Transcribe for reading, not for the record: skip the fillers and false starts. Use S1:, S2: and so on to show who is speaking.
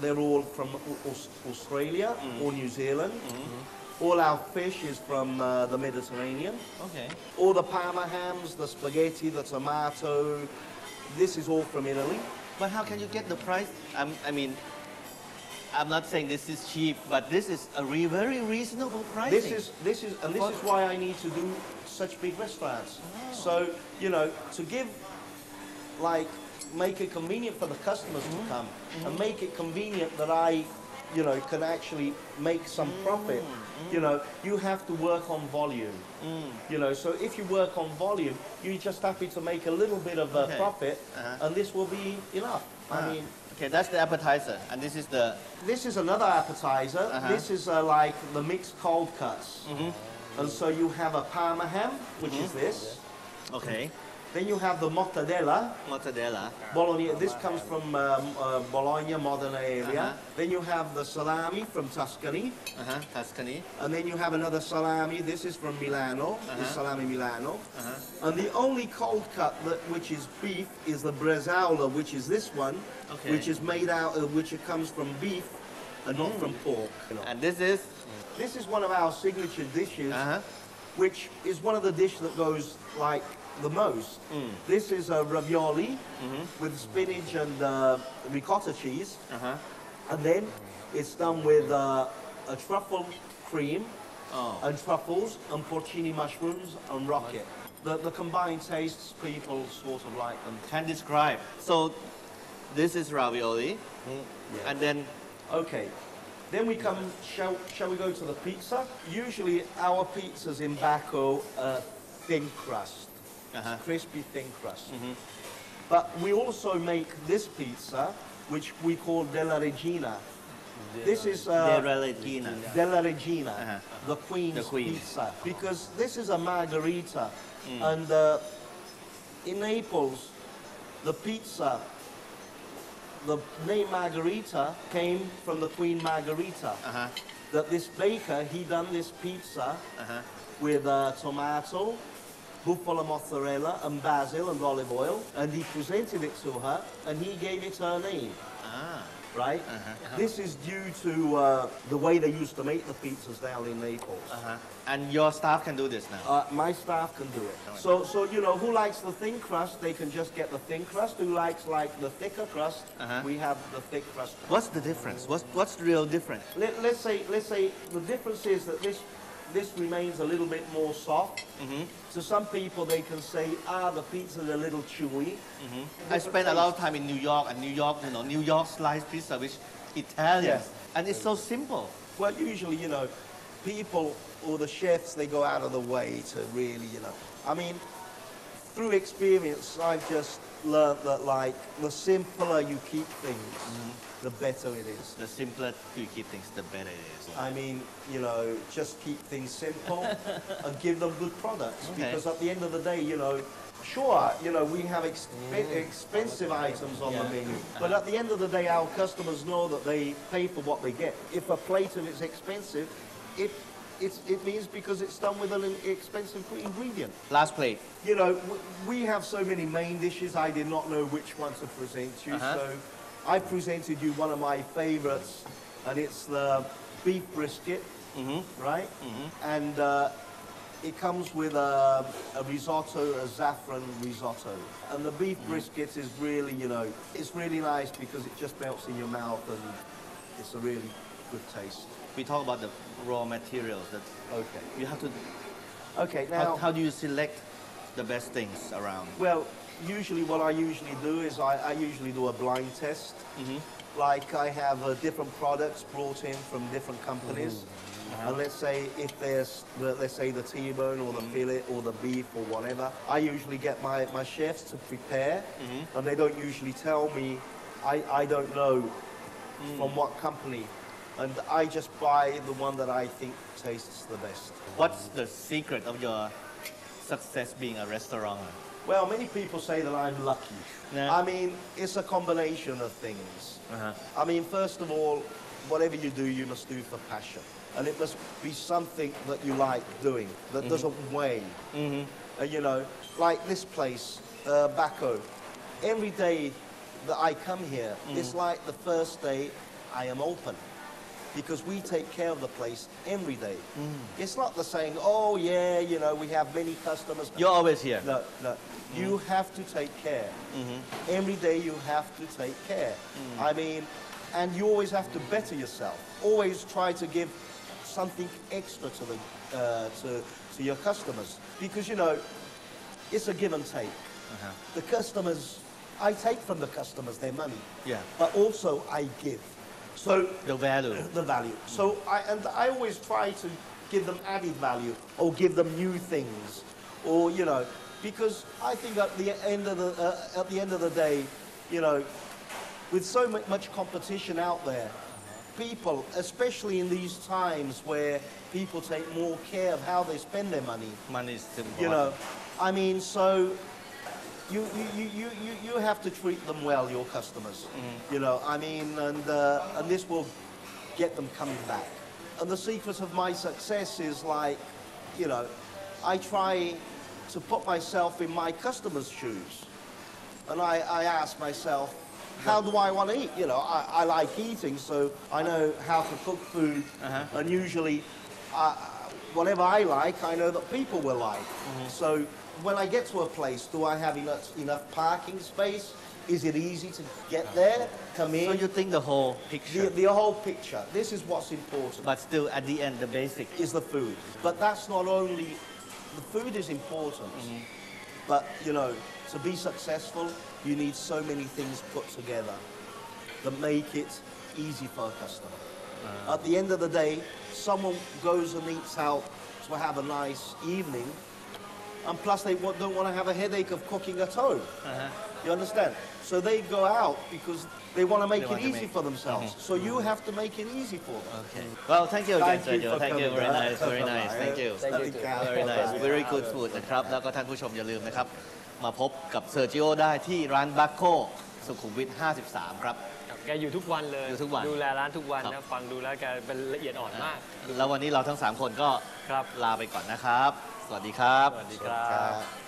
S1: they're all from Australia or New Zealand. All our fish is from the Mediterranean.
S2: Okay.
S1: All the Parma hams, the spaghetti, the tomato, this is all from Italy.
S2: But how can you get the price? I mean, I'm not saying this is cheap, but this is a very reasonable pricing.
S1: This is why I need to do such big restaurants. So, you know, to give, like, make it convenient for the customers to come and make it convenient that I, you know, can actually make some profit. You know, you have to work on volume. You know, so if you work on volume, you're just happy to make a little bit of a profit, and this will be enough. I mean,
S2: okay, that's the appetizer, and this is the.
S1: This is another appetizer. This is like the mixed cold cuts, and so you have a Parma ham, which is this.
S2: Okay.
S1: Then you have the mortadella.
S2: Mortadella.
S1: Bologna. This comes from Bologna, Modena area. Then you have the salami from Tuscany.
S2: Tuscany.
S1: And then you have another salami. This is from Milano. This salami Milano. And the only cold cut which is beef is the bresaola, which is this one, which is made out of which it comes from beef and not from pork.
S2: And this is.
S1: This is one of our signature dishes, which is one of the dishes that goes like the most. This is a ravioli with spinach and ricotta cheese, and then it's done with a truffle cream and truffles and porcini mushrooms and rocket. The combined tastes, people sort of like them.
S2: Can describe. So this is ravioli, and then.
S1: Okay. Then we come, shall we go to the pizza? Usually our pizzas in Bacco are thin crust, crispy thin crust. But we also make this pizza, which we call della Regina. This is Della Regina, the Queen's pizza, because this is a margherita, and in Naples, the pizza. The name Margherita came from the Queen Margherita. That this baker, he done this pizza with tomato, buffalo mozzarella and basil and olive oil, and he presented it to her, and he gave it her name. Right? This is due to the way they used to make the pizzas down in Naples.
S2: And your staff can do this now?
S1: My staff can do it. So you know, who likes the thin crust, they can just get the thin crust. Who likes like the thicker crust, we have the thick crust.
S2: What's the difference? What's the real difference?
S1: Let's say the difference is that this remains a little bit more soft. To some people, they can say, the pizza's a little chewy.
S2: I spent a lot of time in New York, and New York, you know, New York sliced pizza, which Italian, and it's so simple.
S1: Well, usually, you know, people or the chefs, they go out of the way to really, you know. I mean, through experience, I've just learned that, like, the simpler you keep things, the better it is.
S2: The simpler you keep things, the better it is.
S1: I mean, you know, just keep things simple and give them good products. Because at the end of the day, you know, sure, you know, we have expensive items on the menu. But at the end of the day, our customers know that they pay for what they get. If a plate of it's expensive, it means because it's done with an expensive ingredient.
S2: Last plate.
S1: You know, we have so many main dishes, I did not know which one to present you. So I presented you one of my favorites, and it's the beef brisket, right? And it comes with a risotto, a saffron risotto. And the beef brisket is really, you know, it's really nice because it just melts in your mouth and it's a really good taste.
S2: We talk about the raw materials. You have to.
S1: Okay, now
S2: how do you select the best things around?
S1: Well, usually what I usually do is I usually do a blind test. Like I have different products brought in from different companies. And let's say if there's, let's say the T-bone or the fillet or the beef or whatever, I usually get my chefs to prepare, and they don't usually tell me. I don't know from what company. And I just buy the one that I think tastes the best.
S2: What's the secret of your success being a restaurant?
S1: Well, many people say that I'm lucky. I mean, it's a combination of things. I mean, first of all, whatever you do, you must do for passion. And it must be something that you like doing, that doesn't weigh. And you know, like this place, Bacco, every day that I come here, it's like the first day I am open. Because we take care of the place every day. It's not the saying, oh yeah, you know, we have many customers.
S2: You're always here.
S1: No, no. You have to take care. Every day you have to take care. I mean, and you always have to better yourself. Always try to give something extra to the to your customers, because you know, it's a give and take. The customers, I take from the customers their money.
S2: Yeah.
S1: But also I give. So
S2: The value.
S1: the value. So I always try to give them added value or give them new things, or you know, because I think at the end of the day, you know, with so much competition out there, people, especially in these times where people take more care of how they spend their money.
S2: Money is important.
S1: You know, I mean, so you have to treat them well, your customers. You know, I mean, and this will get them coming back. And the secret of my success is like, you know, I try to put myself in my customers' shoes, and I ask myself, how do I want to eat? You know, I like eating, so I know how to cook food, and usually, whatever I like, I know that people will like. So when I get to a place, do I have enough parking space? Is it easy to get there, come in?
S2: So you think the whole picture.
S1: The whole picture. This is what's important.
S2: But still, at the end, the basic
S1: is the food. But that's not only, the food is important, but you know, to be successful, you need so many things put together that make it easy for a customer. At the end of the day, someone goes and eats out to have a nice evening, and plus they don't want to have a headache of cooking at home. You understand? So they go out because they want to make it easy for themselves. So you have to make it easy for them.
S2: Okay. Well, thank you again,
S1: Thank you
S2: Sergio.
S1: for
S2: Thank you.
S1: coming.
S2: Very nice. Very nice. Thank you.
S1: Thank you.
S2: Very nice. Very good food นะครับ แล้วก็ท่านผู้ชมอย่าลืมนะครับ มาพบกับเซอร์จิโอได้ที่ร้าน Bacco สุขุมวิท 53 ครับ
S3: แกอยู่ทุกวันเลย
S2: อยู่ทุกวัน
S3: ดูแลร้านทุกวัน
S2: ครั
S3: นะ
S2: บ
S3: ฟังดูแล้วแกเป็นละเอียดอ่อนมาก
S2: แล้ววันนี้เราทั้ง 3 คนก็
S3: ครับ
S2: ลาไปก่อนนะครับ สวัสดีครับ
S3: สวัสดีครับ